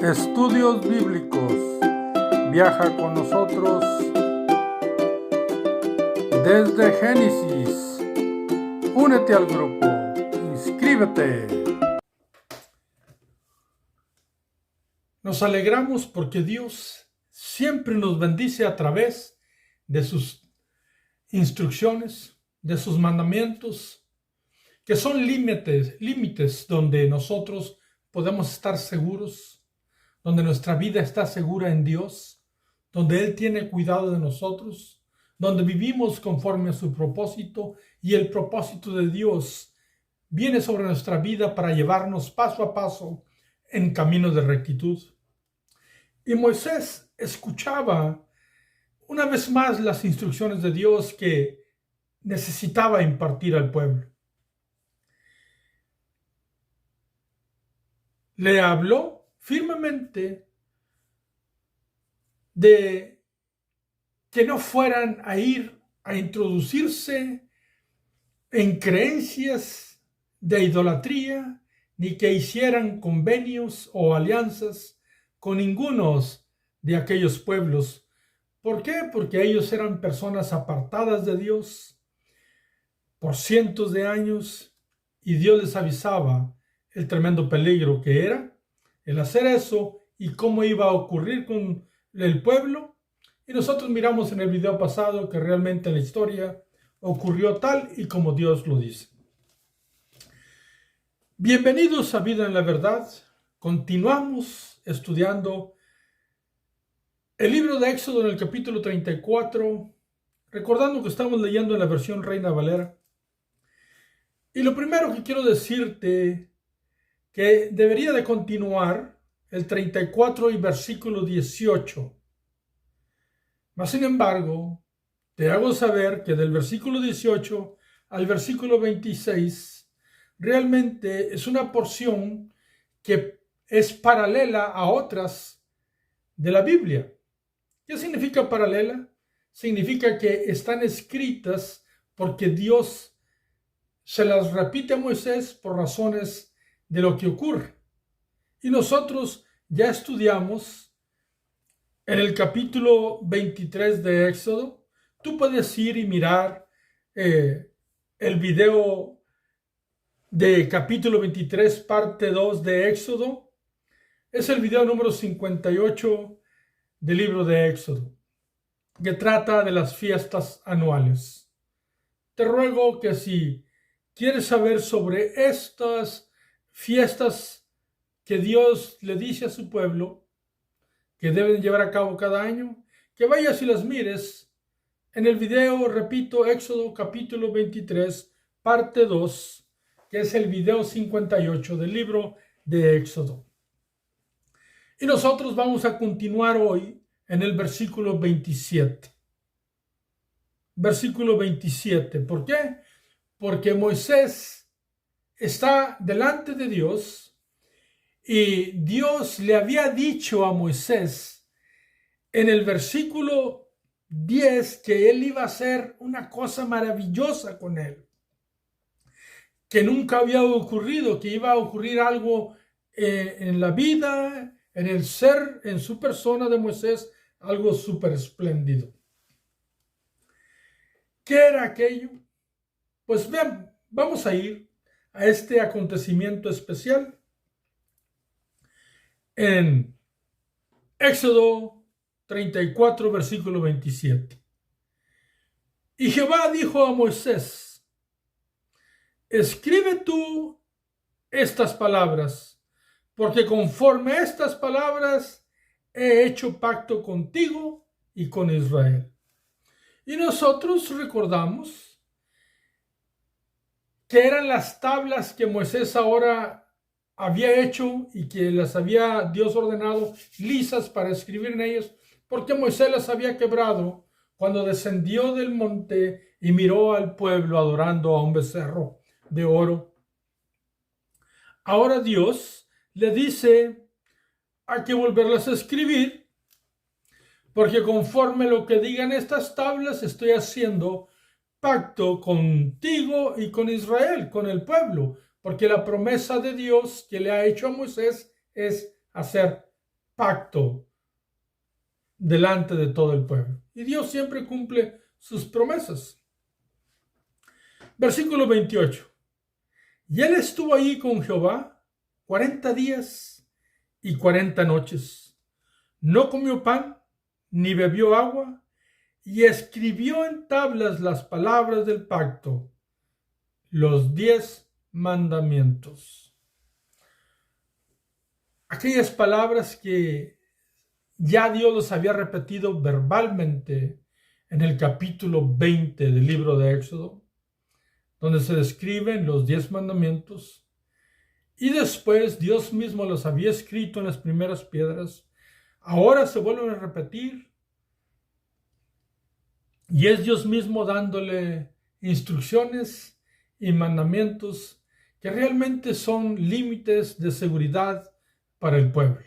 Estudios Bíblicos. Viaja con nosotros desde Génesis. Únete al grupo. Inscríbete. Nos alegramos porque Dios siempre nos bendice a través de sus instrucciones, de sus mandamientos, que son límites donde nosotros podemos estar seguros, donde nuestra vida está segura en Dios, donde Él tiene cuidado de nosotros, donde vivimos conforme a su propósito, y el propósito de Dios viene sobre nuestra vida para llevarnos paso a paso en camino de rectitud. Y Moisés escuchaba una vez más las instrucciones de Dios que necesitaba impartir al pueblo. Le habló firmemente de que no fueran a ir a introducirse en creencias de idolatría, ni que hicieran convenios o alianzas con ninguno de aquellos pueblos. ¿Por qué? Porque ellos eran personas apartadas de Dios por cientos de años, y Dios les avisaba el tremendo peligro que era el hacer eso y cómo iba a ocurrir con el pueblo. Y nosotros miramos en el video pasado que realmente en la historia ocurrió tal y como Dios lo dice. Bienvenidos a Vida en la Verdad. Continuamos estudiando el libro de Éxodo en el capítulo 34, recordando que estamos leyendo en la versión Reina Valera. Y lo primero que quiero decirte, que debería de continuar el 34 y versículo 18. Mas, sin embargo, te hago saber que del versículo 18 al versículo 26 realmente es una porción que es paralela a otras de la Biblia. ¿Qué significa paralela? Significa que están escritas porque Dios se las repite a Moisés por razones de lo que ocurre. Y nosotros ya estudiamos en el capítulo 23 de Éxodo. Tú puedes ir y mirar el video de capítulo 23, parte 2 de Éxodo. Es el video número 58 del libro de Éxodo, que trata de las fiestas anuales. Te ruego que si quieres saber sobre estas fiestas que Dios le dice a su pueblo que deben llevar a cabo cada año, que vayas y las mires en el video, repito, Éxodo capítulo 23, parte 2, que es el video 58 del libro de Éxodo. Y nosotros vamos a continuar hoy en el versículo 27. Versículo 27. ¿Por qué? Porque Moisés está delante de Dios y Dios le había dicho a Moisés en el versículo 10 que él iba a hacer una cosa maravillosa con él, que nunca había ocurrido, que iba a ocurrir algo en la vida, en el ser, en su persona de Moisés, algo súper espléndido. ¿Qué era aquello? Pues vean, vamos a ir a este acontecimiento especial en Éxodo 34, versículo 27. Y Jehová dijo a Moisés: escribe tú estas palabras, porque conforme a estas palabras he hecho pacto contigo y con Israel. Y nosotros recordamos que eran las tablas que Moisés ahora había hecho y que las había Dios ordenado lisas para escribir en ellas, porque Moisés las había quebrado cuando descendió del monte y miró al pueblo adorando a un becerro de oro. Ahora Dios le dice: hay que volverlas a escribir, porque conforme lo que digan estas tablas estoy haciendo pacto contigo y con Israel, con el pueblo, porque la promesa de Dios que le ha hecho a Moisés es hacer pacto delante de todo el pueblo. Y Dios siempre cumple sus promesas. Versículo 28. Y él estuvo allí con Jehová 40 días y 40 noches. No comió pan, ni bebió agua, y escribió en tablas las palabras del pacto, los 10 mandamientos. Aquellas palabras que ya Dios los había repetido verbalmente en el capítulo 20 del libro de Éxodo, donde se describen los 10 mandamientos, y después Dios mismo los había escrito en las primeras piedras. Ahora se vuelven a repetir, y es Dios mismo dándole instrucciones y mandamientos que realmente son límites de seguridad para el pueblo.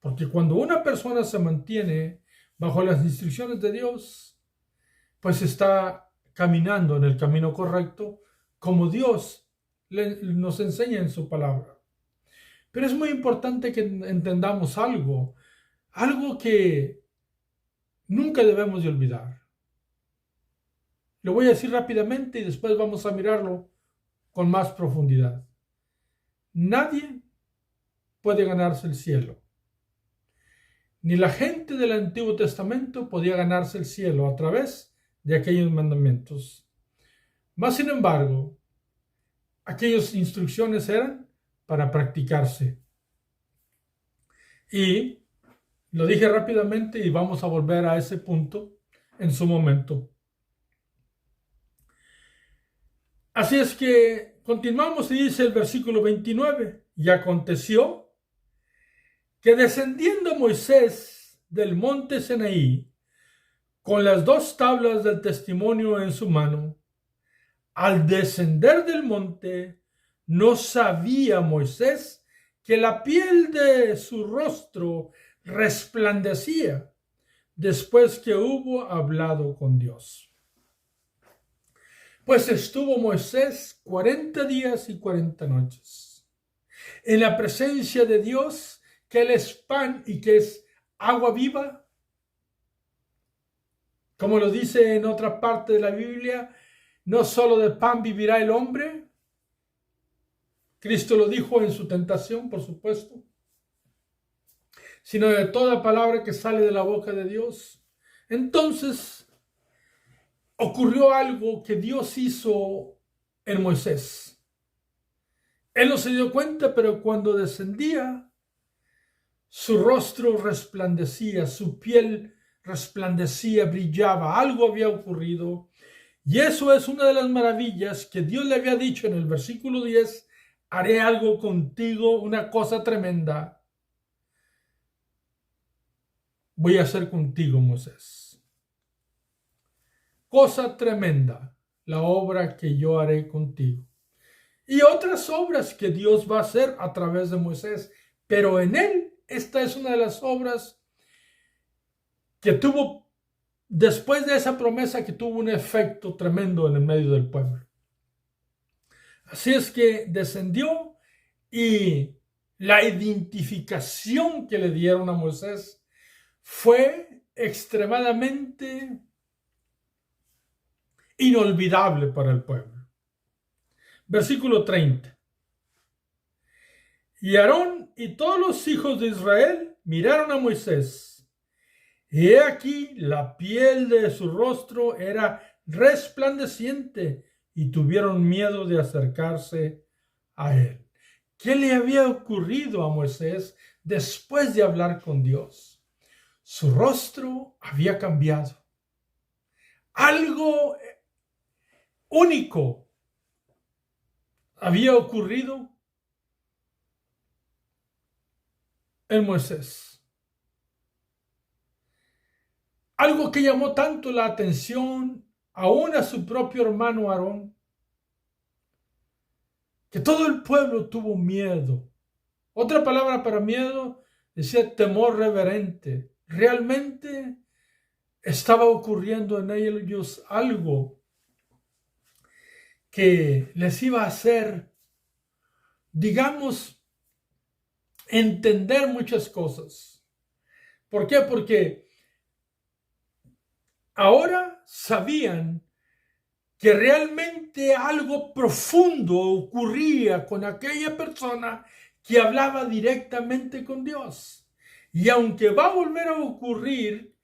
Porque cuando una persona se mantiene bajo las instrucciones de Dios, pues está caminando en el camino correcto, como Dios nos enseña en su palabra. Pero es muy importante que entendamos algo que nunca debemos de olvidar. Lo voy a decir rápidamente y después vamos a mirarlo con más profundidad. Nadie puede ganarse el cielo. Ni la gente del Antiguo Testamento podía ganarse el cielo a través de aquellos mandamientos. Mas, sin embargo, aquellas instrucciones eran para practicarse. Y lo dije rápidamente y vamos a volver a ese punto en su momento. Así es que continuamos y dice el versículo 29. Y aconteció que descendiendo Moisés del monte Sinaí, con las 2 tablas del testimonio en su mano, al descender del monte, no sabía Moisés que la piel de su rostro resplandecía después que hubo hablado con Dios. Pues estuvo Moisés 40 días y 40 noches en la presencia de Dios, que Él es pan y que es agua viva. Como lo dice en otra parte de la Biblia, no solo de pan vivirá el hombre. Cristo lo dijo en su tentación, por supuesto, sino de toda palabra que sale de la boca de Dios. Entonces ocurrió algo que Dios hizo en Moisés. Él no se dio cuenta, pero cuando descendía, su rostro resplandecía, su piel resplandecía, brillaba, algo había ocurrido. Y eso es una de las maravillas que Dios le había dicho en el versículo 10, haré algo contigo, una cosa tremenda. Voy a hacer contigo, Moisés. Cosa tremenda, la obra que yo haré contigo. Y otras obras que Dios va a hacer a través de Moisés. Pero en él, esta es una de las obras que tuvo, después de esa promesa, que tuvo un efecto tremendo en el medio del pueblo. Así es que descendió y la identificación que le dieron a Moisés fue extremadamente inolvidable para el pueblo. Versículo 30. Y Aarón y todos los hijos de Israel miraron a Moisés. Y he aquí la piel de su rostro era resplandeciente y tuvieron miedo de acercarse a él. ¿Qué le había ocurrido a Moisés después de hablar con Dios? Su rostro había cambiado. Algo único había ocurrido en Moisés. Algo que llamó tanto la atención aún a su propio hermano Aarón, que todo el pueblo tuvo miedo. Otra palabra para miedo decía temor reverente. Realmente estaba ocurriendo en ellos algo que les iba a hacer, digamos, entender muchas cosas. ¿Por qué? Porque ahora sabían que realmente algo profundo ocurría con aquella persona que hablaba directamente con Dios. Y aunque va a volver a ocurrir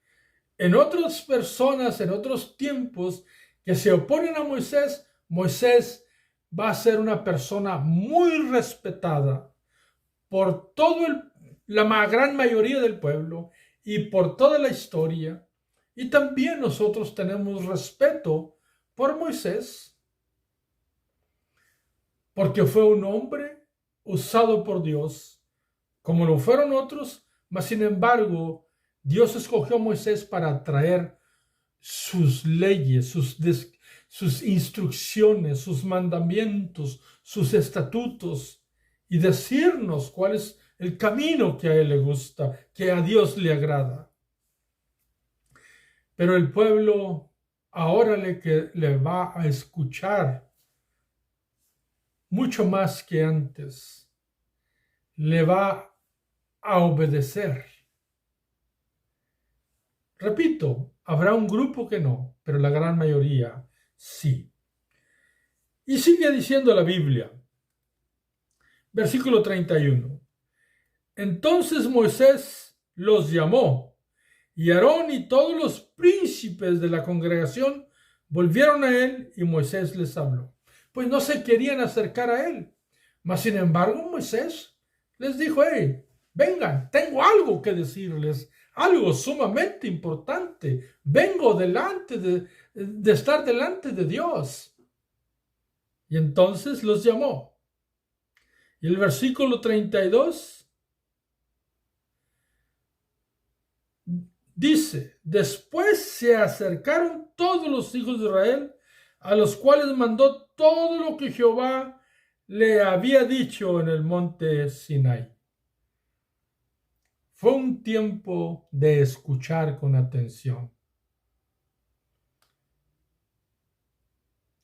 en otras personas, en otros tiempos que se oponen a Moisés, Moisés va a ser una persona muy respetada por la gran mayoría del pueblo y por toda la historia. Y también nosotros tenemos respeto por Moisés, porque fue un hombre usado por Dios, como lo fueron otros, mas sin embargo, Dios escogió a Moisés para traer sus leyes, sus instrucciones, sus mandamientos, sus estatutos, y decirnos cuál es el camino que a él le gusta, que a Dios le agrada. Pero el pueblo ahora le va a escuchar mucho más que antes. Le va a obedecer. Repito, habrá un grupo que no, pero la gran mayoría sí. Y sigue diciendo la Biblia, versículo 31. Entonces Moisés los llamó, y Aarón y todos los príncipes de la congregación volvieron a él, y Moisés les habló. Pues no se querían acercar a él. Mas sin embargo, Moisés les dijo: hey, vengan, tengo algo que decirles, algo sumamente importante. Vengo de estar delante de Dios. Y entonces los llamó. Y el versículo 32 dice: después se acercaron todos los hijos de Israel, a los cuales mandó todo lo que Jehová le había dicho en el monte Sinai. Fue un tiempo de escuchar con atención.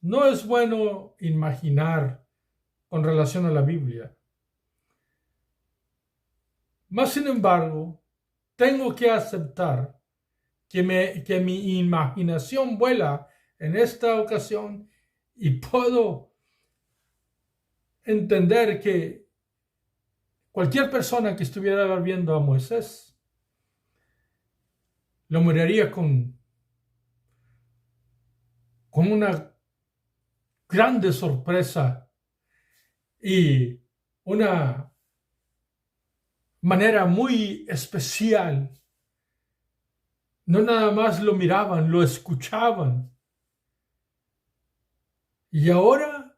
No es bueno imaginar con relación a la Biblia. Mas, sin embargo, tengo que aceptar que mi imaginación vuela en esta ocasión y puedo entender que cualquier persona que estuviera viendo a Moisés lo miraría con una grande sorpresa y una manera muy especial. No nada más lo miraban, lo escuchaban. Y ahora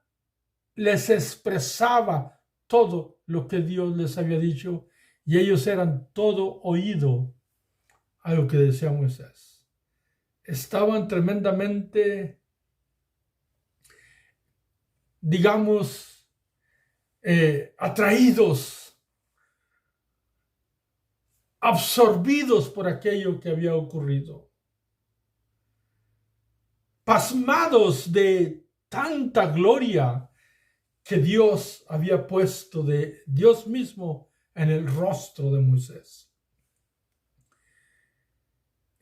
les expresaba todo lo que Dios les había dicho, y ellos eran todo oído a lo que decía Moisés. Estaban tremendamente, digamos, atraídos, absorbidos por aquello que había ocurrido, pasmados de tanta gloria que Dios había puesto de Dios mismo en el rostro de Moisés.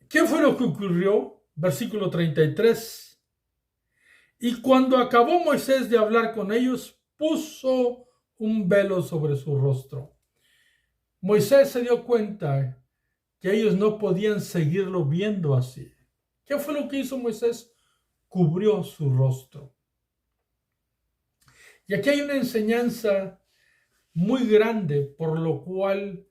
¿Qué fue lo que ocurrió? Versículo 33. Y cuando acabó Moisés de hablar con ellos, puso un velo sobre su rostro. Moisés se dio cuenta que ellos no podían seguirlo viendo así. ¿Qué fue lo que hizo Moisés? Cubrió su rostro. Y aquí hay una enseñanza muy grande, por lo cual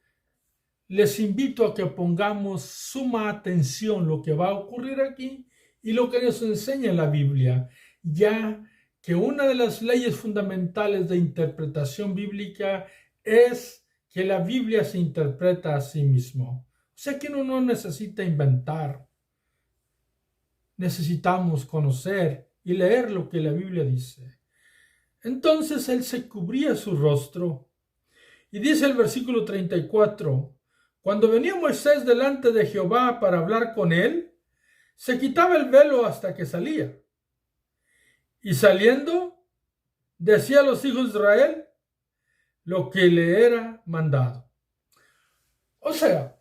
les invito a que pongamos suma atención a lo que va a ocurrir aquí y lo que nos enseña la Biblia, ya que una de las leyes fundamentales de interpretación bíblica es que la Biblia se interpreta a sí mismo. O sea que uno no necesita inventar. Necesitamos conocer y leer lo que la Biblia dice. Entonces él se cubría su rostro. Y dice el versículo 34, cuando venía Moisés delante de Jehová para hablar con él, se quitaba el velo hasta que salía. Y saliendo, decía a los hijos de Israel lo que le era mandado. sea,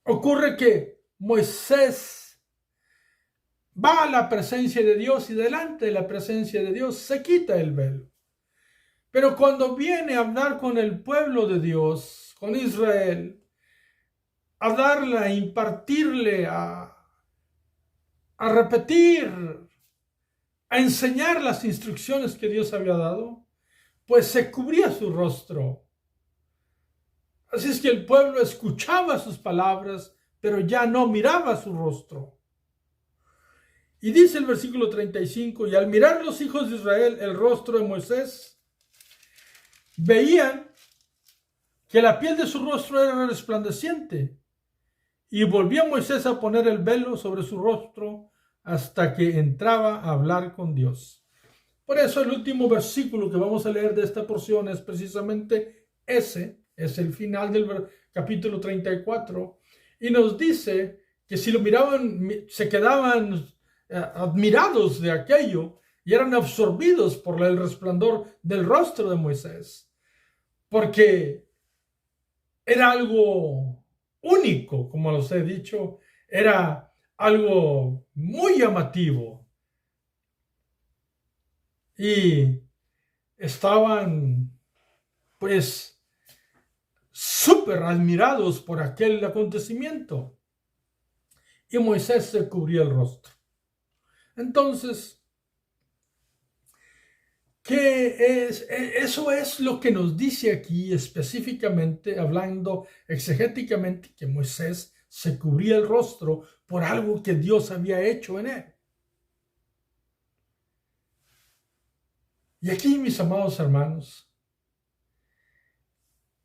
ocurre que Moisés va a la presencia de Dios y delante de la presencia de Dios se quita el velo. Pero cuando viene a hablar con el pueblo de Dios, con Israel, a darle, a impartirle, a repetir, a enseñar las instrucciones que Dios había dado, pues se cubría su rostro. Así es que el pueblo escuchaba sus palabras, pero ya no miraba su rostro. Y dice el versículo 35, y al mirar los hijos de Israel el rostro de Moisés, veían que la piel de su rostro era resplandeciente. Y volvió Moisés a poner el velo sobre su rostro hasta que entraba a hablar con Dios. Por eso el último versículo que vamos a leer de esta porción es precisamente ese, es el final del capítulo 34, y nos dice que si lo miraban, se quedaban admirados de aquello y eran absorbidos por el resplandor del rostro de Moisés, porque era algo único, como los he dicho, era algo muy llamativo. Y estaban, pues, súper admirados por aquel acontecimiento. Y Moisés se cubría el rostro. Entonces, ¿qué es? Eso es lo que nos dice aquí específicamente, hablando exegéticamente, que Moisés se cubría el rostro por algo que Dios había hecho en él. Y aquí, mis amados hermanos,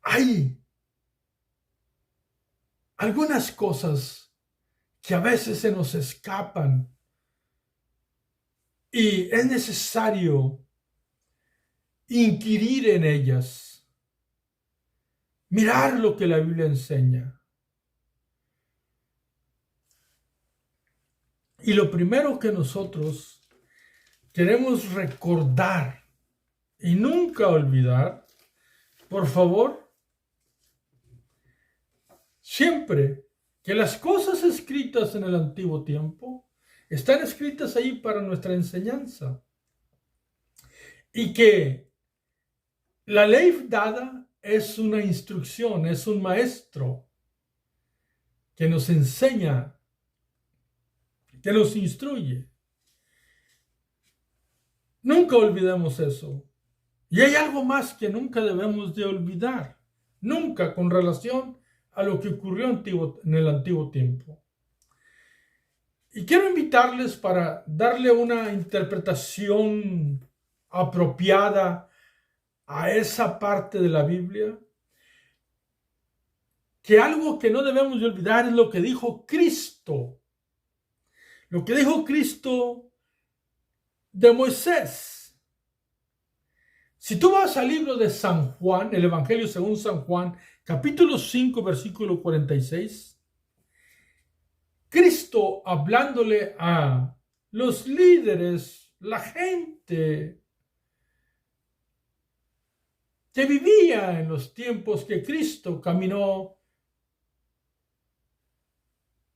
hay algunas cosas que a veces se nos escapan y es necesario inquirir en ellas, mirar lo que la Biblia enseña. Y lo primero que nosotros queremos recordar y nunca olvidar, por favor, siempre que las cosas escritas en el antiguo tiempo están escritas ahí para nuestra enseñanza. Y que la ley dada es una instrucción, es un maestro que nos enseña, que nos instruye. Nunca olvidemos eso. Y hay algo más que nunca debemos de olvidar, nunca, con relación a lo que ocurrió en el antiguo tiempo. Y quiero invitarles para darle una interpretación apropiada a esa parte de la Biblia, que algo que no debemos de olvidar es lo que dijo Cristo. Lo que dijo Cristo de Moisés. Si tú vas al libro de San Juan, el Evangelio según San Juan, capítulo 5, versículo 46, Cristo hablándole a los líderes, la gente que vivía en los tiempos que Cristo caminó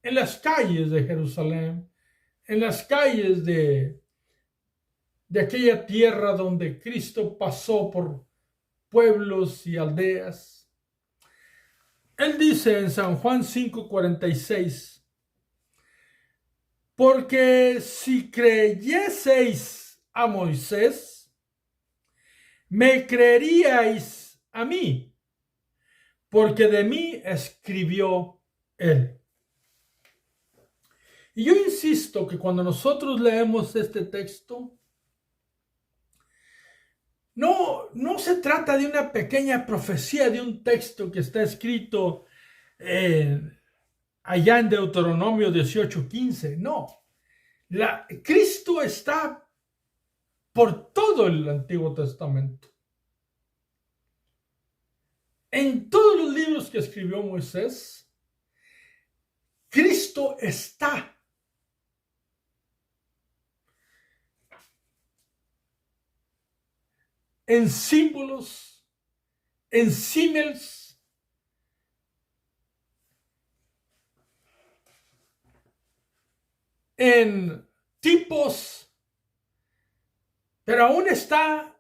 en las calles de Jerusalén, en las calles de aquella tierra donde Cristo pasó por pueblos y aldeas. Él dice en San Juan 5:46, porque si creyeseis a Moisés, me creeríais a mí, porque de mí escribió él. Y yo insisto que cuando nosotros leemos este texto, no se trata de una pequeña profecía, de un texto que está escrito allá en Deuteronomio 18:15. No, Cristo está por todo el Antiguo Testamento. En todos los libros que escribió Moisés, Cristo está. En símbolos, en símiles, en tipos, pero aún está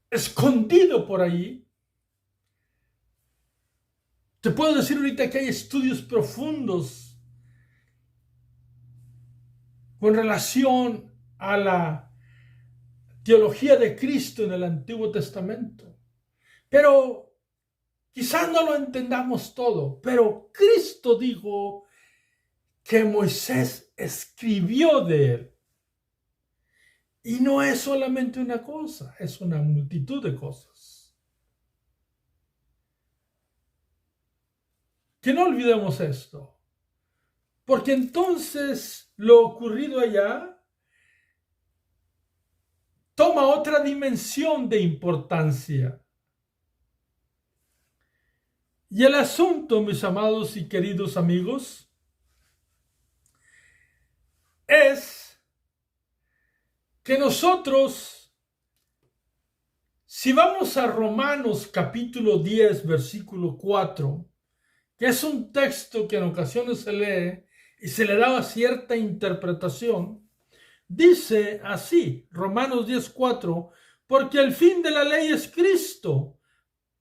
escondido por ahí. Te puedo decir ahorita que hay estudios profundos con relación a la teología de Cristo en el Antiguo Testamento. Pero quizás no lo entendamos todo, pero Cristo dijo que Moisés escribió de él. Y no es solamente una cosa, es una multitud de cosas. Que no olvidemos esto, porque entonces lo ocurrido allá toma otra dimensión de importancia. Y el asunto, mis amados y queridos amigos, es que nosotros, si vamos a Romanos capítulo 10, versículo 4, que es un texto que en ocasiones se lee y se le daba cierta interpretación, dice así, Romanos 10:4, porque el fin de la ley es Cristo,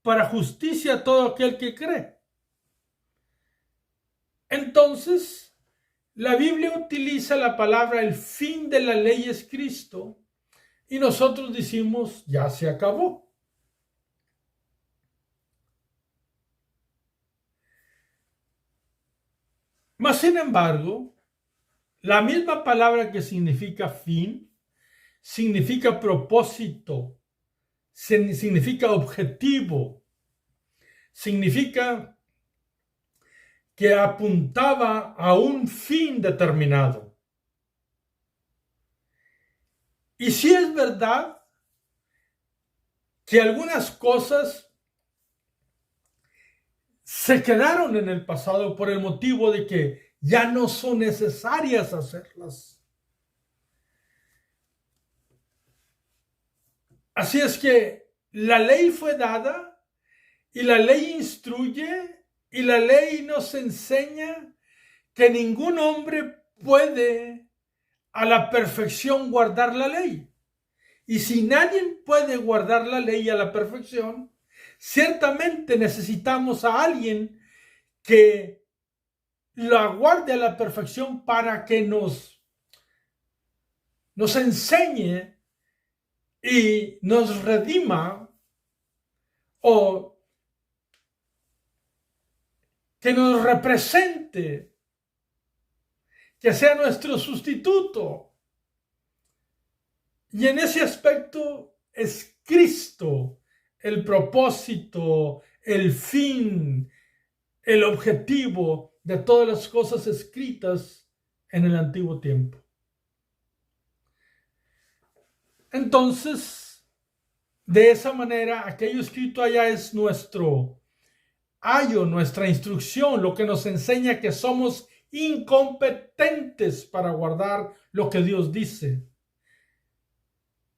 para justicia a todo aquel que cree. Entonces, la Biblia utiliza la palabra el fin de la ley es Cristo y nosotros decimos ya se acabó. Mas, sin embargo, la misma palabra que significa fin, significa propósito, significa objetivo, significa que apuntaba a un fin determinado. Y sí es verdad que algunas cosas se quedaron en el pasado por el motivo de que ya no son necesarias hacerlas. Así es que la ley fue dada y la ley instruye y la ley nos enseña que ningún hombre puede a la perfección guardar la ley. Y si nadie puede guardar la ley a la perfección, ciertamente necesitamos a alguien que la guarde a la perfección para que nos enseñe y nos redima, o que nos represente, que sea nuestro sustituto. Y en ese aspecto es Cristo el propósito, el fin, el objetivo de todas las cosas escritas en el antiguo tiempo. Entonces, de esa manera, aquello escrito allá es nuestro ayo, nuestra instrucción, lo que nos enseña que somos incompetentes para guardar lo que Dios dice.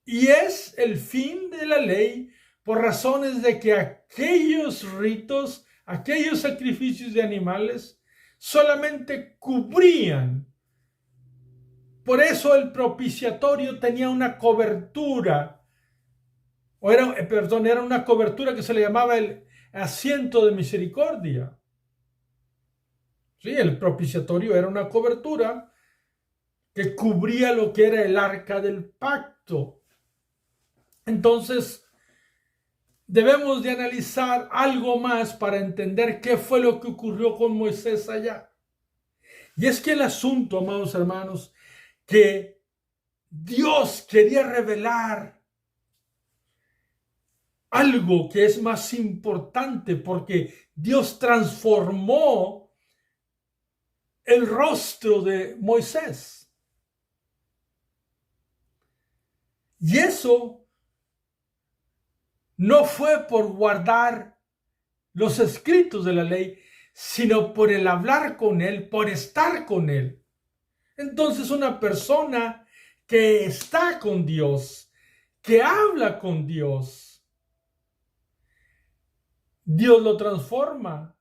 Y es el fin de la ley por razones de que aquellos ritos, aquellos sacrificios de animales solamente cubrían. Por eso el propiciatorio tenía una cobertura, era una cobertura que se le llamaba el asiento de misericordia. Sí, el propiciatorio era una cobertura que cubría lo que era el arca del pacto. Entonces, debemos de analizar algo más para entender qué fue lo que ocurrió con Moisés allá. Y es que el asunto, amados hermanos, que Dios quería revelar algo que es más importante, porque Dios transformó el rostro de Moisés. Y eso no fue por guardar los escritos de la ley, sino por el hablar con él, por estar con él. Entonces, una persona que está con Dios, que habla con Dios, Dios lo transforma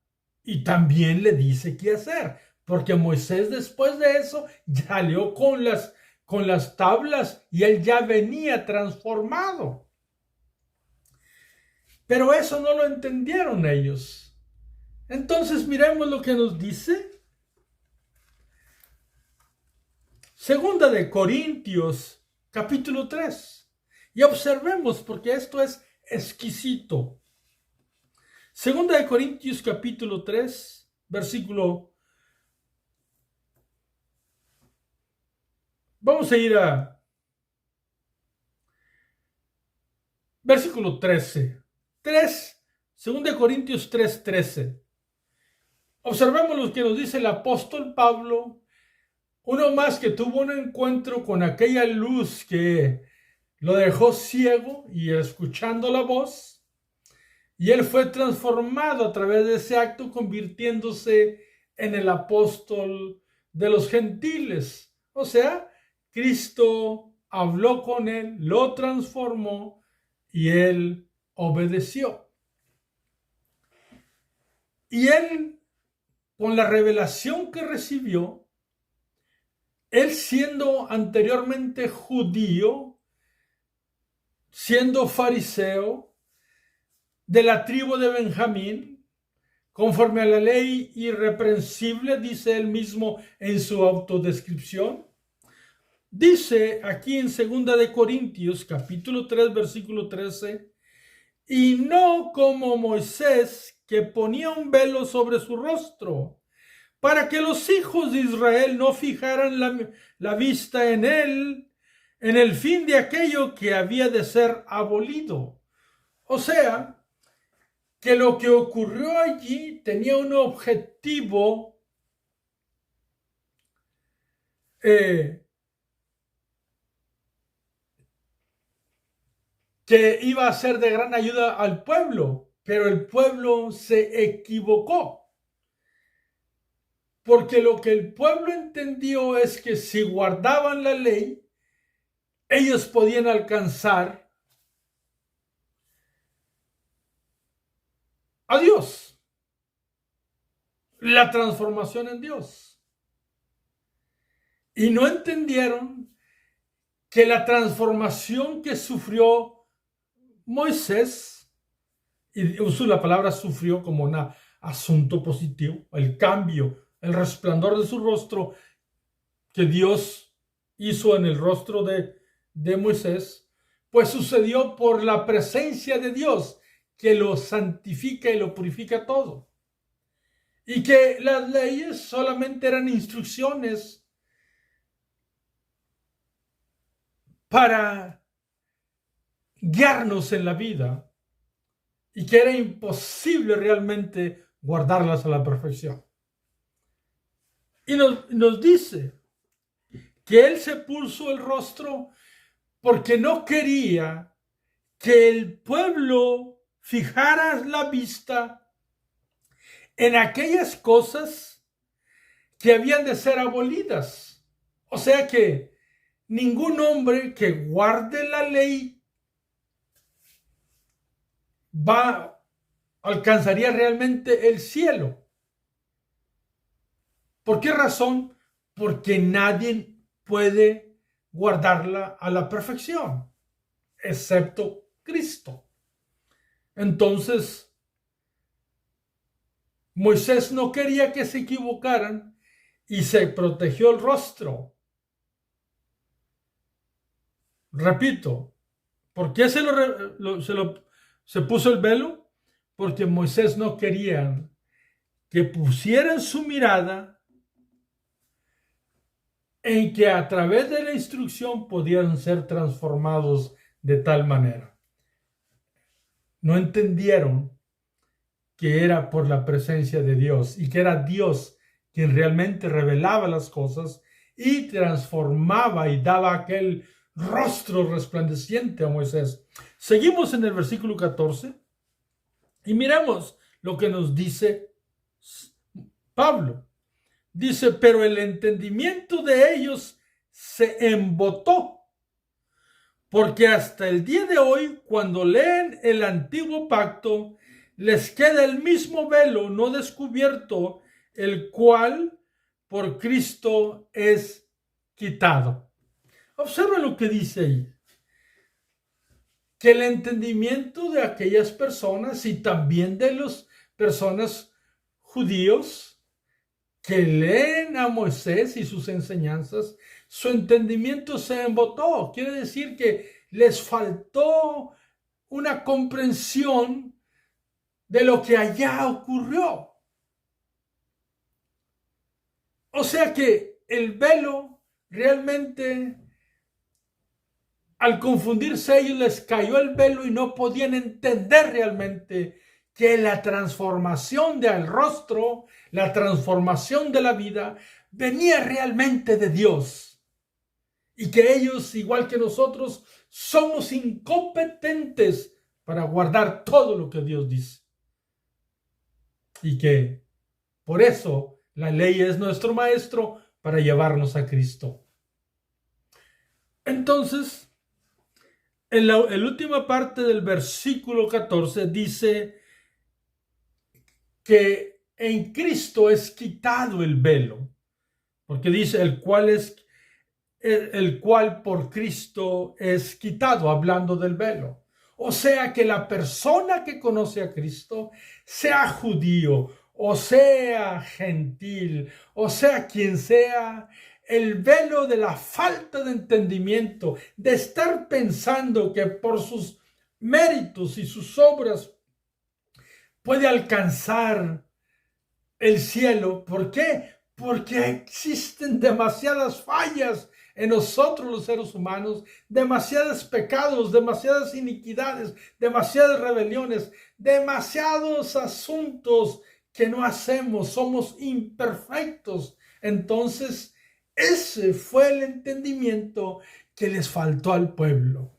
Y también le dice qué hacer, porque Moisés después de eso salió con las tablas y él ya venía transformado. Pero eso no lo entendieron ellos. Entonces miremos lo que nos dice. Segunda de Corintios, capítulo 3. Y observemos, porque esto es exquisito. Segunda de Corintios, capítulo 3, versículo. Vamos a ir a versículo 13. 3, segunda de Corintios 3, 13. Observemos lo que nos dice el apóstol Pablo. Uno más que tuvo un encuentro con aquella luz que lo dejó ciego y escuchando la voz, y él fue transformado a través de ese acto, convirtiéndose en el apóstol de los gentiles. O sea, Cristo habló con él, lo transformó y él obedeció. Y él, con la revelación que recibió, él siendo anteriormente judío, siendo fariseo, de la tribu de Benjamín, conforme a la ley irreprensible, dice él mismo en su autodescripción. Dice aquí en 2 de Corintios, capítulo 3, versículo 13, y no como Moisés, que ponía un velo sobre su rostro, para que los hijos de Israel no fijaran la vista en él, en el fin de aquello que había de ser abolido. O sea, que lo que ocurrió allí tenía un objetivo que iba a ser de gran ayuda al pueblo, pero el pueblo se equivocó. Porque lo que el pueblo entendió es que si guardaban la ley, ellos podían alcanzar a Dios, la transformación en Dios. Y no entendieron que la transformación que sufrió Moisés, y uso la palabra sufrió como un asunto positivo, el cambio, el resplandor de su rostro que Dios hizo en el rostro de Moisés, pues sucedió por la presencia de Dios, que lo santifica y lo purifica todo. Y que las leyes solamente eran instrucciones para guiarnos en la vida y que era imposible realmente guardarlas a la perfección. Y nos dice que él se puso el rostro porque no quería que el pueblo fijara la vista en aquellas cosas que habían de ser abolidas. O sea que ningún hombre que guarde la ley alcanzaría realmente el cielo. ¿Por qué razón? Porque nadie puede guardarla a la perfección, excepto Cristo. Entonces, Moisés no quería que se equivocaran y se protegió el rostro. Repito, ¿por qué se puso el velo? Porque Moisés no quería que pusieran su mirada en que a través de la instrucción podían ser transformados de tal manera. No entendieron que era por la presencia de Dios y que era Dios quien realmente revelaba las cosas y transformaba y daba aquel rostro resplandeciente a Moisés. Seguimos en el versículo 14 y miramos lo que nos dice Pablo. Dice, pero el entendimiento de ellos se embotó, porque hasta el día de hoy, cuando leen el antiguo pacto, les queda el mismo velo no descubierto, el cual por Cristo es quitado. Observa lo que dice ahí. Que el entendimiento de aquellas personas y también de las personas judíos que leen a Moisés y sus enseñanzas, su entendimiento se embotó. Quiere decir que les faltó una comprensión de lo que allá ocurrió. O sea que el velo realmente, al confundirse ellos, les cayó el velo y no podían entender realmente que la transformación del rostro, la transformación de la vida, venía realmente de Dios. Y que ellos, igual que nosotros, somos incompetentes para guardar todo lo que Dios dice. Y que por eso la ley es nuestro maestro para llevarnos a Cristo. Entonces, en la última parte del versículo 14 dice que en Cristo es quitado el velo, porque dice el cual por Cristo es quitado, hablando del velo. O sea que la persona que conoce a Cristo, sea judío o sea gentil, o sea quien sea, el velo de la falta de entendimiento, de estar pensando que por sus méritos y sus obras puede alcanzar el cielo. ¿Por qué? Porque existen demasiadas fallas en nosotros los seres humanos, demasiados pecados, demasiadas iniquidades, demasiadas rebeliones, demasiados asuntos que no hacemos, somos imperfectos. Entonces, ese fue el entendimiento que les faltó al pueblo.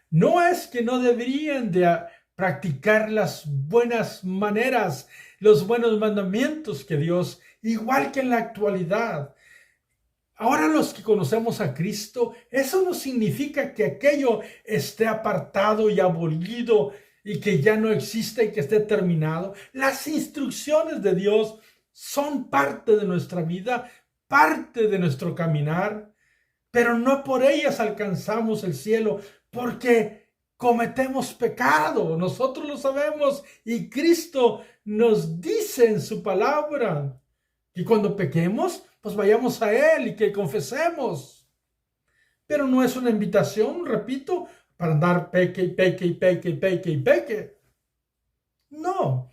No es que no deberían de practicar las buenas maneras, los buenos mandamientos que Dios, igual que en la actualidad. Ahora los que conocemos a Cristo, eso no significa que aquello esté apartado y abolido y que ya no exista y que esté terminado. Las instrucciones de Dios son parte de nuestra vida, parte de nuestro caminar, pero no por ellas alcanzamos el cielo, porque cometemos pecado. Nosotros lo sabemos y Cristo nos dice en su palabra que cuando pequemos, pues vayamos a Él y que confesemos. Pero no es una invitación, repito, para andar peque y peque y peque y peque y peque. No.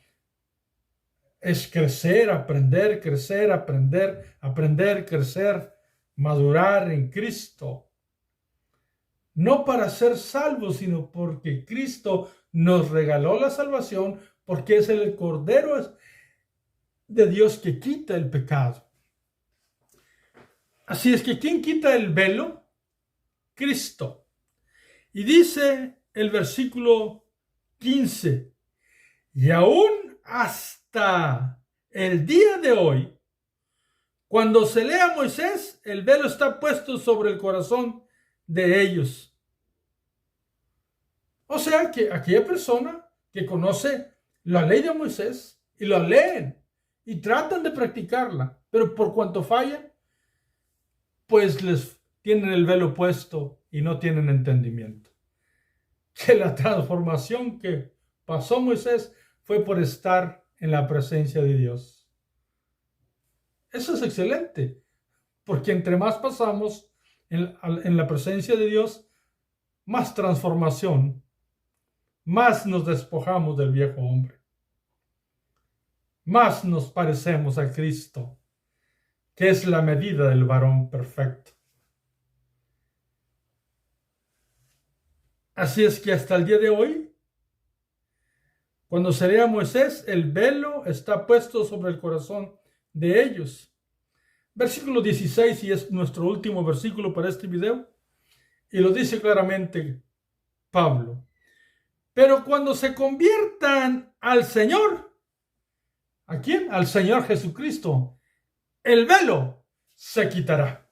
Es crecer, aprender, crecer, madurar en Cristo. No para ser salvos, sino porque Cristo nos regaló la salvación, porque es el Cordero de Dios que quita el pecado. Así es que ¿quién quita el velo? Cristo. Y dice el versículo 15, y aún hasta el día de hoy, cuando se lee a Moisés, el velo está puesto sobre el corazón de ellos. O sea que aquella persona que conoce la ley de Moisés y la leen y tratan de practicarla, pero por cuanto fallan, pues les tienen el velo puesto y no tienen entendimiento. Que la transformación que pasó Moisés fue por estar en la presencia de Dios. Eso es excelente, porque entre más pasamos en la presencia de Dios, más transformación, más nos despojamos del viejo hombre, más nos parecemos a Cristo, que es la medida del varón perfecto. Así es que hasta el día de hoy, cuando se lee a Moisés, el velo está puesto sobre el corazón de ellos. Versículo 16, y es nuestro último versículo para este video, y lo dice claramente Pablo. Pero cuando se conviertan al Señor, ¿a quién? Al Señor Jesucristo, el velo se quitará.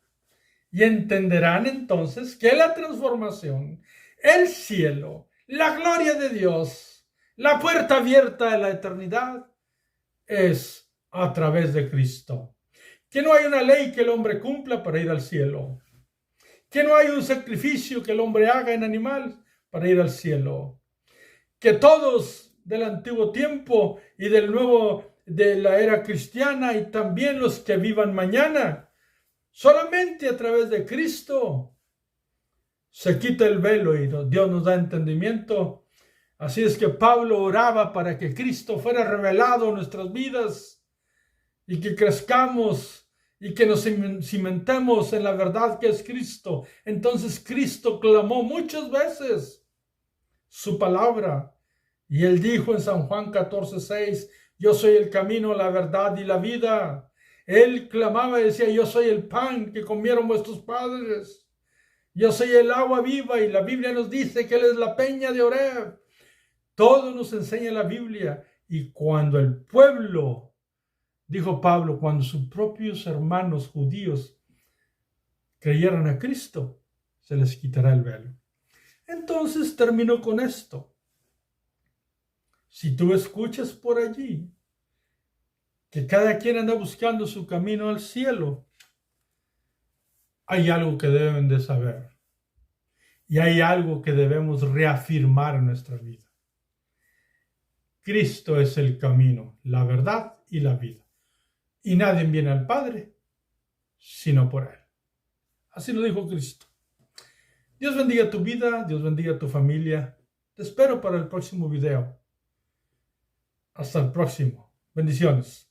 Y entenderán entonces que la transformación, el cielo, la gloria de Dios, La puerta abierta a la eternidad es a través de Cristo. Que no hay una ley que el hombre cumpla para ir al cielo. Que no hay un sacrificio que el hombre haga en animal para ir al cielo. Que todos del antiguo tiempo y del nuevo, de la era cristiana, y también los que vivan mañana, solamente a través de Cristo se quita el velo y Dios nos da entendimiento. Así es que Pablo oraba para que Cristo fuera revelado en nuestras vidas y que crezcamos y que nos cimentemos en la verdad que es Cristo. Entonces Cristo clamó muchas veces su palabra y él dijo en San Juan 14:6, yo soy el camino, la verdad y la vida. Él clamaba y decía, yo soy el pan que comieron vuestros padres. Yo soy el agua viva, y la Biblia nos dice que Él es la peña de Oreb. Todo nos enseña la Biblia. Y cuando el pueblo, dijo Pablo, cuando sus propios hermanos judíos creyeran a Cristo, se les quitará el velo. Entonces termino con esto. Si tú escuchas por allí que cada quien anda buscando su camino al cielo, hay algo que deben de saber. Y hay algo que debemos reafirmar en nuestra vida. Cristo es el camino, la verdad y la vida. Y nadie viene al Padre sino por Él. Así lo dijo Cristo. Dios bendiga tu vida, Dios bendiga tu familia. Te espero para el próximo video. Hasta el próximo. Bendiciones.